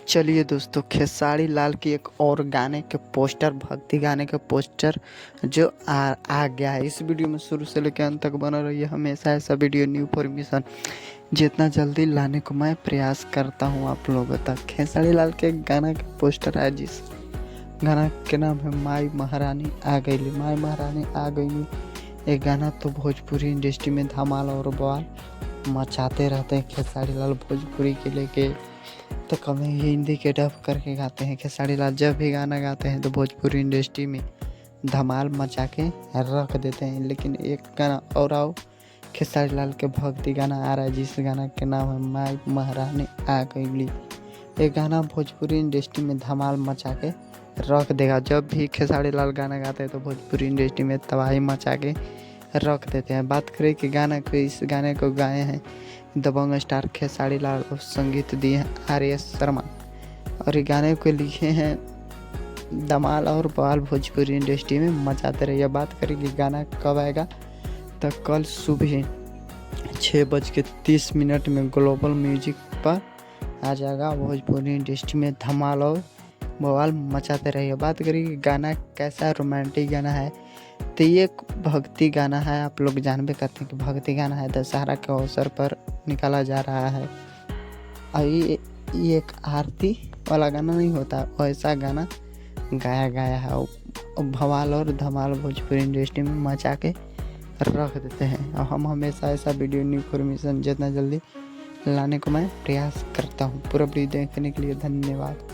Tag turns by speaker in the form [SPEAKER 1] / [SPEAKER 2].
[SPEAKER 1] चलिए दोस्तों, खेसारी लाल की एक और गाने के पोस्टर, भक्ति गाने के पोस्टर जो आ गया है। इस वीडियो में शुरू से लेकर अंत तक बना रहिए। हमेशा ऐसा वीडियो न्यू इन्फॉर्मेशन जितना जल्दी लाने को मैं प्रयास करता हूँ आप लोगों तक। खेसारी लाल के एक गाना का पोस्टर है जिस गाना के नाम है माई महारानी आ गई। माई महारानी आ गई। ये गाना तो भोजपुरी इंडस्ट्री में धमाल और बवाल मचाते रहते हैं। खेसारी लाल भोजपुरी के लेके तो कभी हिंदी के डब करके गाते हैं। खेसारी लाल जब भी गाना गाते हैं तो भोजपुरी इंडस्ट्री में धमाल मचा के रख देते हैं। लेकिन एक गाना और आओ, खेसारी लाल के भक्ति गाना आ रहा है जिस गाना के नाम है माई महारानी आ गई। ये गाना भोजपुरी इंडस्ट्री में धमाल मचा के रख देगा। जब भी खेसारी लाल गाना गाते हैं तो भोजपुरी इंडस्ट्री में तबाही मचा के रख देते हैं। बात करें कि गाना को, इस गाने को गाए हैं दबंग स्टार खेसारी लाल और संगीत दिए हैं आर.एस. शर्मा और ये गाने को लिखे हैं धमाल और बवाल भोजपुरी इंडस्ट्री में मचाते रहिए। बात करें कि गाना कब आएगा तो कल सुबह 6:30 में ग्लोबल म्यूजिक पर आ जाएगा। भोजपुरी इंडस्ट्री में धमाल और बवाल मचाते रहिए। बात करें कि गाना कैसा रोमांटिक गाना है तो ये एक भक्ति गाना है। आप लोग जानबे करते हैं कि भक्ति गाना है, दशहरा के अवसर पर निकाला जा रहा है। और ये एक आरती वाला गाना नहीं होता, वैसा गाना गाया है और बवाल और धमाल भोजपुरी इंडस्ट्री में मचा के रख देते हैं। और हम हमेशा ऐसा वीडियो न्यू इन्फॉर्मेशन जितना जल्दी लाने को मैं प्रयास करता हूँ। पूरा वीडियो देखने के लिए धन्यवाद।